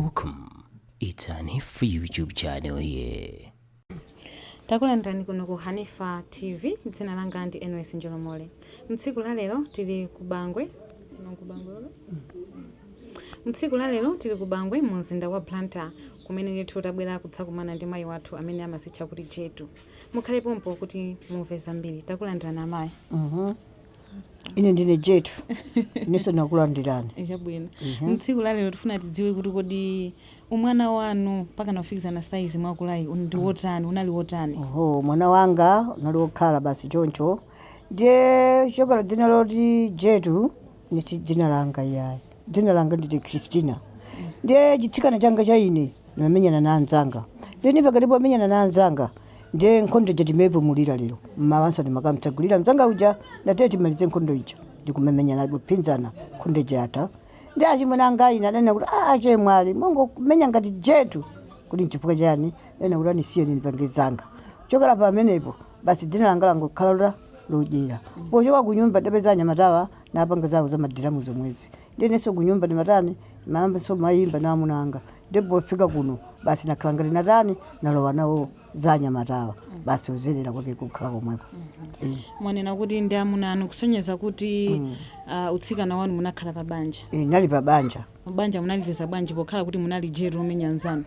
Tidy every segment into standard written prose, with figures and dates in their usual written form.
Welcome. It's Hanifa YouTube channel here. Takulandirani kuno ku Hanifa TV, dzina langa ndi NS Njolomole. Mtsiku la lero tili ku Bangwe, Mtsiku la lero tili ku Bangwe mu mzinda wa Blantyre, kumene ndithu tabwera kudzakumana ndi mayi wathu amene amazitcha kuti Jetu. Mukhale pompo kuti mumve zambiri. Takulandirani amayi. Ine ndine Jetu. Niso nakulandirani. Echabwino. Mtsiku la lero tifuna tidziwe kuti kodi umwana wanu mpaka nafikisa na size mwakulayi ndi wotani, unali wotani? Mwana wanga unali wokhala basi choncho. Ndiye chokala dzina loti Jetu nisi dzina langa yayi. Dzina langa nditi Christina. Ndiye chitsikana changa cha ine namenyana na anzanga. Ndiye nipakalipo amenyana na anzanga. Ndiye nkhondo jatimepo mulira lero. Mawanso ndimakamtsagulira mzanga uja ndate timalize nkhondo icho. Ndikumamenyana kupinzana nkhondo jata. Ndiye achimwena ngai nanena kuti ache mwali mongo kumenya ngati Jetu kuti nchifukwa chani nena kuti anisiye nipangizanga. Chokala pamenepo basi dzina langa langokhala lojera. Pochoka kunyumba ndapeza anyamatawa napanga zawo za madiramu zomwezi. Ndiye neso kunyumba ndimatani maamba so mayimba na amunanga. Ndipo fika kuno basi nakhalangati natani nalowa nawo za anyamatawa. Basi uzerera kwake kukhala komweko. Mwanena kuti ndi amuna anu kusonyeza kuti utsikana wanu munakhala pa banja. Nali pa banja. Banja munalipeza bwanji pokhala kuti munali Jetu umenya nzanu.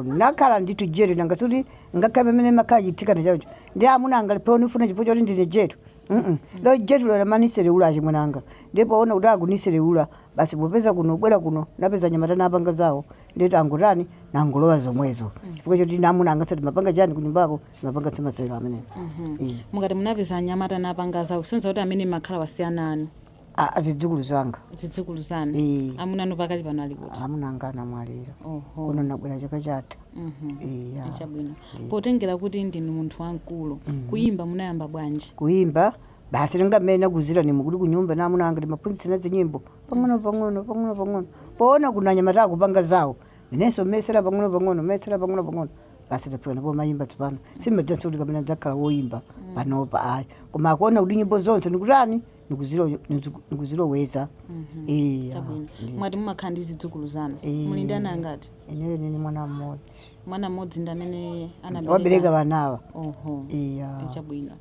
Nakhala nditu Jetu nangasuti ngakhale pamene makhala chitsikana chacho. Ndi amuna angalipo nifuna chifukwa choti ndine Jetu. Lo Jetu lo manisere ula achimwenanga. Ndipo ona kuti akunisere ula basi popeza kuno bwera kuno napeza nyamata napanga zawo. Ndeti angutani nangolowa zomwezo. Chifukwa choti namuna angasati mapanga chani kunyumbako mapanga semasero amene. Mukati munapeza nyamata napanga zawo sonza kuti amene makhala wasiyana anu. Azidzukulu zanga. Zidzukulu zanu. Amuna anu pakali pano ali kuti. Amuna angana mwalira. Kuno nabwera chaka chatha. Echabwino. Potengera kuti ndinu munthu wankulu. Kuyimba munayamba bwanji? Kuyimba basi ngamena kuzira ni mukuti kunyumba namuna anga ndimaphunzitsana zinyimbo pang'ono. Poona kuna nyamata kupanga zawo. Neso mesera pang'ono. Basi tapona po mayimba tsopano. Simadza kuti kamene dzakhala woyimba panopa ayi. Koma akuona kuti nyimbo zonse nikutani nikuziloweza. Mwati mumakhala ndi zidzukulu zanu. Muli ndi ana angati? Ineyo nini mwana mmodzi. Mwana mmodzi ndi amene wabereka banawa. Echabwino.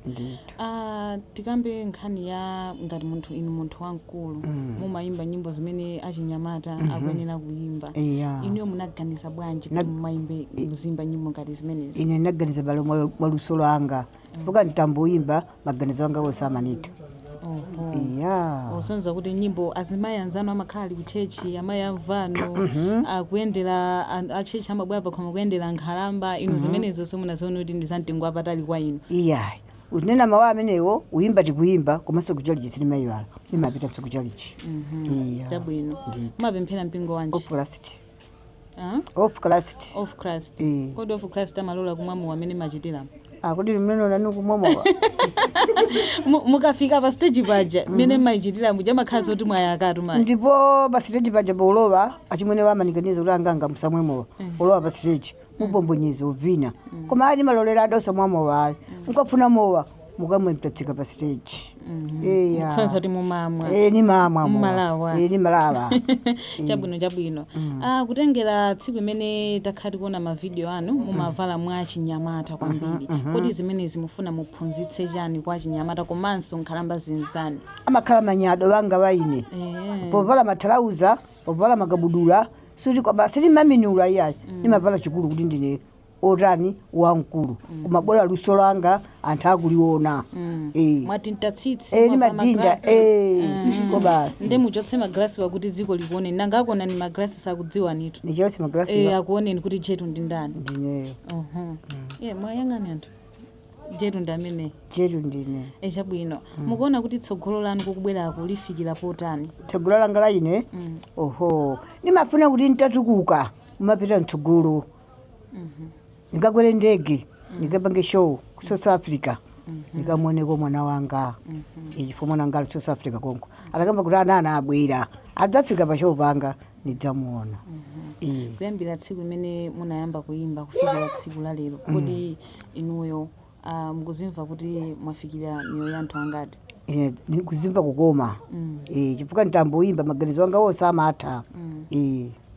Tikambe nkhani ya ngati munthu inu munthu wankulu mumayimba nyimbo zimene achinyamata akuyenera kuyimba. Inuyo munaganiza bwanji kuti mumayimbe muzimba nyimbo ngati zimenezi? Ine naganiza balo mwaluso lwanga. Poka nditamboyimba maganizo anga wose amanita. Osonza kuti nyimbo azimayi anzanu amakhala ali kuchechi amayi amvano akuyendera achechi amabwera pakhoma kuyendera nkhalamba inu zimenezo somunaziona kuti ndi zamtengo wapatali kwa inu. Unena mawu amenewo uyimba tikuyimba komanso kuchalichi silimayiwala limapitanso kuchalichi. Chabwino. Mumapemphera mpingo wanji? Of Christ. Kodi of Christ amalola kumwamu amene machitira? Kodi mneno nanu kumwamowa. Mukafika pa stage paja mene machitira muja makhazi kuti mwayakatu mayi. Ndipo pa stage paja bolowa achimwene wamanikaniza kuti anganga musamwemowa. Olowa pa stage mubombonyezo ovina. Koma ali malolera adosa mwamowa ayi. Mukafuna mowa mukamwe mtatsika pa stage. Sonza kuti mumamwa. Ni mamwa. Mmalawa. Ni malawa. Chabwino. Kutengera tsiku imene takhati kuona mavideo anu mumavala mwa chinyamata kwambiri. Kodi zimenezi mufuna muphunzitse chani kwa chinyamata komanso nkhalamba zinzani? Amakhala manyado wanga waine. Povala mathalauza, povala magabudula, suti kwa basi maminula yayi. Nimavala chikulu kuti ndine orani wankulu. Kumabola luso langa anthu akuliona. Mwati ntatsitsi ni madinda ko basi. Nde muchotse maglasi wakuti dziko likuone nanga akona ni maglasi sakudziwa nitu. Nichotse maglasi akuoneni kuti Jetu ndi ndani? Ndineyo. Mwayang'ani anthu. Jetu ndi amene? Jetu ndine. Chabwino. Mukuona kuti tsogolo lanu kukubwerako lifikira potani? Tsogolo langa la ine? Nimafuna kuti ntatukuka umapita mtsogolo. Nikakwere ndege nikapange show ku South Africa nikamwoneko mwana wanga chifukwa mwana wanga ali South Africa konko atakamba kuti ana abwera adzafika pa show panga nidzamuona. Kuyambira tsiku imene munayamba kuyimba kufikira tsiku la lero kodi inuyo mukuzimva kuti mwafikira miyoyo ya anthu angati? Nikuzimva kukoma. Chifukwa nditamboyimba maganizo anga wose amatha.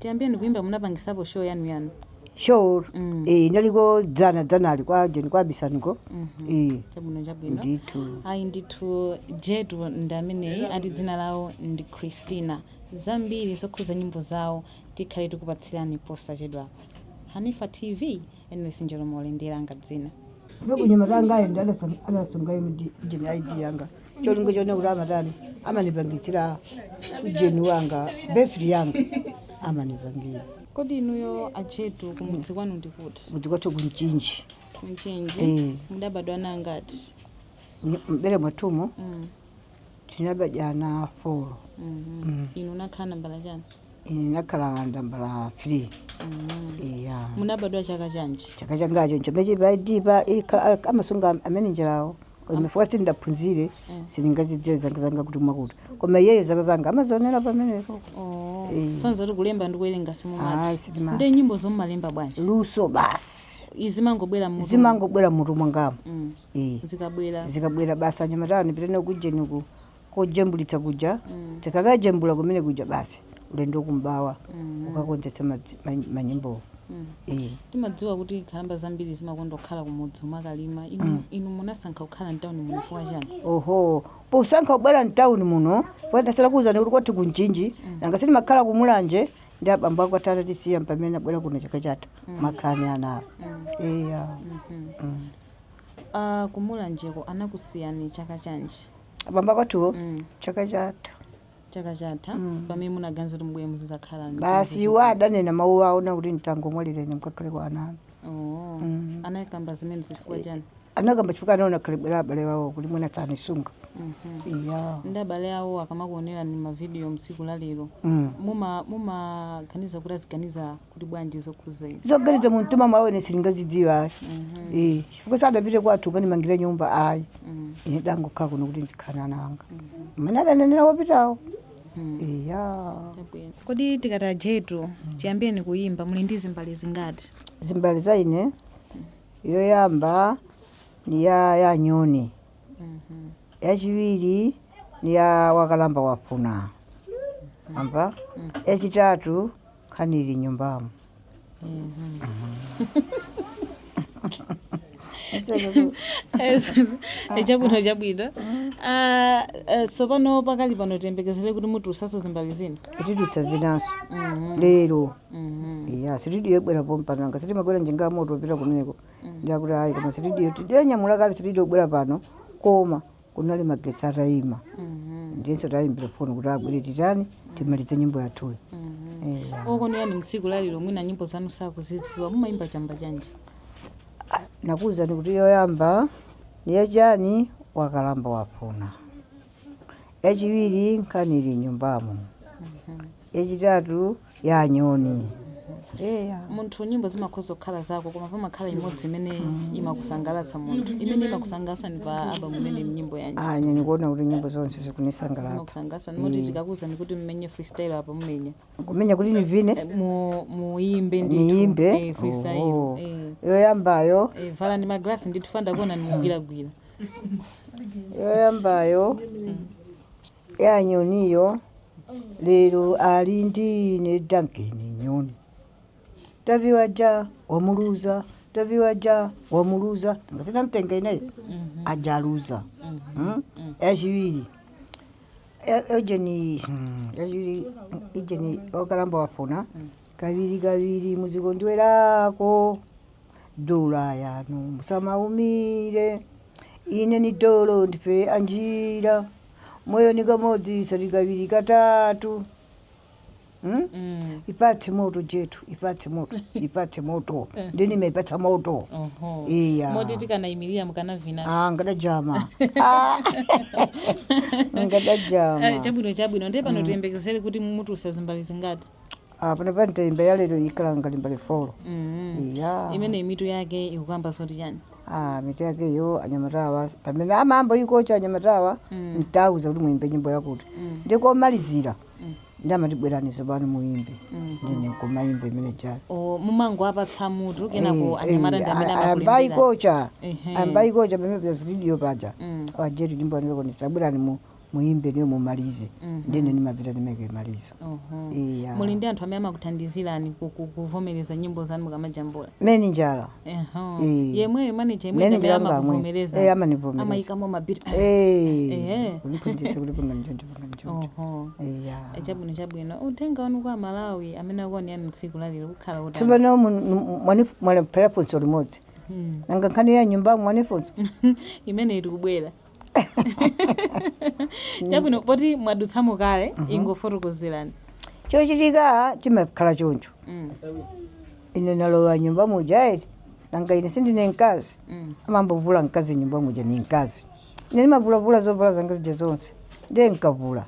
tiyambeni kuimba munapangisapo show yanu show inaliko dzana ali kwa jeni kwa bisaniko chabwino ndithu ayi ndithu Jetu ndi ameneyi ati dzina lawo ndi Christina. Zambiri zokhuza nyimbo zawo tikhale tikupatsirani posachedwa. Hanifa TV ene sinjolo molendera ngadzina ndokunyamatanga ayi ndalasungayo jeni ID yanga cholingo chone kuti amatani amanipangitsira ujeni wanga befri yanga amanipangira. Kodi inuyo Ajetu kumudzi kwanu ndikuti? Mudzi kwathu kunchinji. Mudabadwa nangati? Mbere mwatumo tinabajana 4. Inu nakhala nambala chani? Ine nakhala nambala 3. Munabadwa chaka chanji? Chaka changacho nchomeche baidipa amasunga amenenjerawo kwemefuka sindaphunzire siningazidzero zanga kuti mwakuti koma iyeyo zaka zanga amazonera pamenepo. Sonzo kuti kulemba ndi kuwerenga simumati. Ndi nyimbo zommalemba bwanji? Luso basi. Zimangobwera mutu mwangamo. Zikabwera basi anyamatani pitene kujeni kujembulitsa kuja tikakajembula kumene kuja basi ulendo kumbawa ukakonzetsa manyimbo. Timadziwa kuti nkhalamba zambiri zimakondokhala kumudzi umakalima. Inu munasankha kukhala mtawuni munafuwa chani? Posankha kubwera mtawuni muno ndasala kuwuzani kuti kwathu kunchinji nanga sitimakhala kumulanje ndi abambo ako atatu tisiya pamene abwera kuno chaka chatha makhani anawo. Kumulanjeko anakusiyani chaka chanji? Abambo akwathuwo chaka chatha pamene munaganiza kuti mbuye muzizakhala basi iwo adanena mawu awo nakuti mtangomwalireni mkakhale kwa ananu. Anakamba zimene zifukwa chani? Anakamba chifukwa anaona khalibwera abale wawo kuti mwina sanisunga. Ndi abale awo akamakuonera ni mavidiyo msiku la lero mumaganiza kuti aziganiza kuti bwanji zokhuza izi? Zoganiza mu mtima mwawo ine silingazidziwa chifukwa sadapite kwathu kanimangire nyumba ayi ine dangokhala kuno kuti nzikhana nanga mmene adanenera wapitawo. Kodi tikati Ajetu tiyambeni kuyimba muli ndi zimbali zingati? Zimbali za ine yoyamba ni ya nyoni, yachiwiri ni ya wakalamba wafuna, yachitatu khanili nyumbamo. Chabwino. Tsopano pakali pano tiyembekezere kuti mutulutsanso zimbali zina? Titulutsa zinaso lero. Sitidiyo yobwera pompano nanga sitimagwera njinga moto pita kumeneko ndiyakuti ayi koma sitidiyo tidanyamula kale sitidiyo yobwera pano koma kunali magetsi atayima ndiyenso tayimbira foni kuti abwere titani timalize nyimbo yathuyo. Okono yani mtsiku lalero mwina nyimbo zanu sakuzidziwa mumayimba chamba chanji? Nakuwuzani kuti yoyamba ni yachani wakalamba wafuna, yachiwiri khanili nyumbamo, yachitatu ya nyoni. Munthu nyimbo zimakhoza kukhala zako koma pamakhala imodzi imene imakusangalatsa munthu. Imene imakusangalatsa ni pa albamu imene nyimbo yanji? Ine ndikuona kuti nyimbo zonse zikunisangalatsa. Zimakusangalatsa nimoti tikakuwuzani kuti mmenye freestyle apa mumenya? Kumenya kuti nivine? Muyimbe ndithu. Niyimbe? Freestyle. Yoyambayo. Vala ndi maglasi ndithu fanda kuona nimugwiragwira. Yoyambayo ya nyoniyo lero ali ndine dankeni nyoni. Taviwaja wamuluza, taviwaja wamuluza. Ngasina mtenga inayo ajaluza. Yachiwiri ejeni wakalamba wafuna kaviri muzikondwerako dola yanu musamaumire ine ni dolo ndife anjira moyo ni kamodzi sali kaviri katatu. Ipatse moto Jetu, ipatse moto ndini meipatsa moto. Moti tikanayimirira mukanavina? Ngadajama. Chabwino ndiye pano tiyembekezere kuti mutulutsa zimbali zingati? Pano panitayimba ya lero ikhala ngalimbali 4. Imene imitu yake ikukamba zoti chani? Mitu yake yo anyamatawa pamene amambo ikocha anyamatawa ntauza kuti muimbe nyimbo yakuti ndikomalizira ndamatibweraniso pano muimbe ndine kumayimbe imene chali. Mumango apatsa mutu kenako anyamata ndi amene ambaikocha pamene pa studio paja Ajetu nyimbo ndikonisira bwerani muimbe niyo mumalize ndine nimapita nimekemaliza. Muli ndi anthu amene amakuthandizirani kuvomereza nyimbo zanu mukamajambula? Meni njala yemweyo manager yemwe amakuvomereza amayikamo mabiti uniphunzitse kulipanga njonjo chabwino uthenga wanu kwa Malawi amene akuoni yani tsiku lalero kukhala utani tsopano mwani phelaphunso limodzi nanga nkhani ya nyumba mwanifunsa imene iri kubwera chabwino poti mwadutsamo kale ingofotokozerani chochitika chimakhala choncho. Ine nalowa nyumba muja eti nanga ine sindine mkazi amambovula mkazi nyumba muja ni mkazi ine nimavulavula zovala zanga zija zonse ndiye nkavula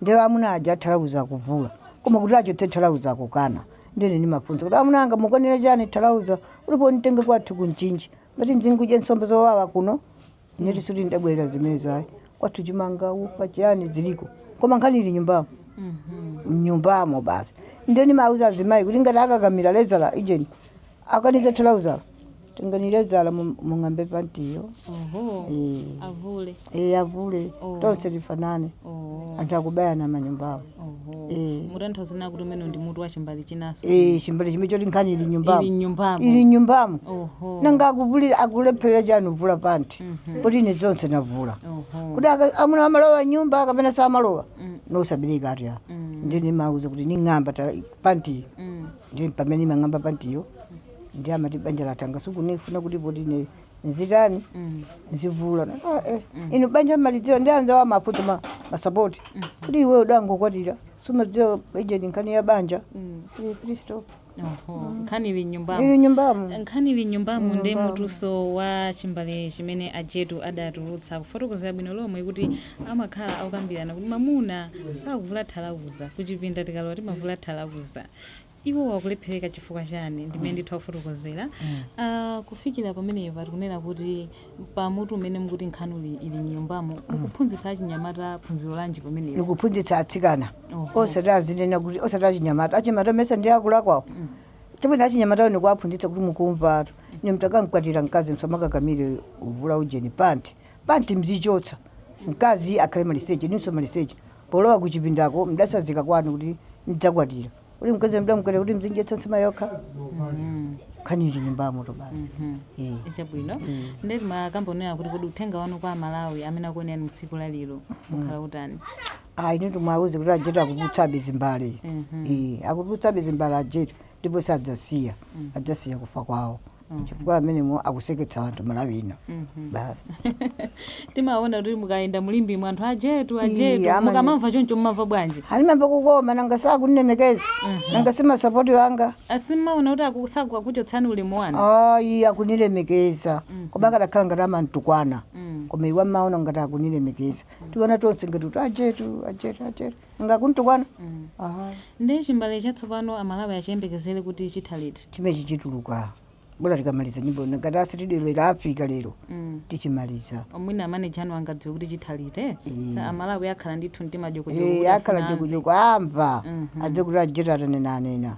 ndiye amuna aja athalauza kuvula koma kuti achotse thalauza kukana ndine nimafunsa kuti amuna anga mukonera chani thalauza ulipo nitenge kwathu kunchinji mati nzingudya nsombe zowawa kuno ineti suti ndabwera zimenezo ayi kwathu chimanga ufa chiyani ziliko koma nkhani ili nyumbamo nyumbamo basi ndiye nimauza azimayi kuti ngati akakamira lezala ijeni akaniza thalauza tenganilezala mung'ambe pantiyo avule tonse lifanane anthu akubayana manyumbamo mutanthauza kuti umene ndi mutu wa chimbali chinaso chimbali chimwe choti nkhani ili nyumbamo nanga akuvulira akulepherera chani uvula panti poti ine zonse navula kuti amuna amalowa nyumba kapena samalowa nosabirika ati ndine mauza kuti ning'amba pantiyo ndi pamene imang'amba pantiyo ndi amati banja latanga sikunifuna kuti poti nzitani nzivula ino banja maliziwa ndi anza wa mafuta masapoti kuti iwe udangokwatira sumadziwa ije nkhani ya banja please stop. Nkhani ili nyumbamo ndi mutuso wa chimbale chimene ajetu adatulutsa kufotokozera bwino lomwe kuti amakhala akukambirana kuti mamuna sakuvula thalauza kuchipinda tikalowa timavula thalauza iwo wakulephereka chifukwa chani ndimene ndithu afotokozera kufikira pamene patikunena kuti pamutu umene mukuti nkhani ili nyumbamo ukuphunzitsa achinyamata phunziro lanji pamene ikuphunzitsa atsikana osati azinena kuti osati achinyamata achinyamata mesa ndi akula kwawo chapwino achinyamata ni kuwaphunzitsa kuti mukumva atu ine mtakankwatira mkazi msamakakamire uvula ujeni panti mzichotsa mkazi akhale maliseche ninso maliseche polowa kuchipindako mdasazika kwanu kuti ndidzakwatira uli mkazi mdamkwatira kuti mzinjetsa nsima yokha nkhani ili nyumbamo to basi chabwino ndeti makambonera kuti kodi uthenga wanu kwa Malawi amene akuonera mtsiku lalero mukhala utani ine tumwauze kuti ajetu akututsabe zimbale akututsabe zimbale ajetu ndipo sadzasiya adzasiya kufa kwawo chifukwa amenemo akuseketsa anthu Malawi ino basi timaona kuti mukaenda mulimbi mwa anthu ajetu mukamamva choncho mumamva bwanji alimamva kukoma nanga sakuninemekeza nanga simasapoti wanga asimaona kuti akusakuchotsani ulemu wanu akunilemekeza koma akadakhala ngati amantukwana koma iwe maona ngati akunilemekeza tiona tonse ngati kuti ajetu ngakuntukwana ndi chimbale chatsopano aMalawi achiyembekezere kuti chithaliti chimechi chituluka bora tikamaliza nyimbo ngati asitidero la Africa lero tichimaliza omwina amanager anu angadziwe kuti chithalite aMalawi akhala ndithu ndi majokojo akhala jokojo amva adze kuti ajeta tanena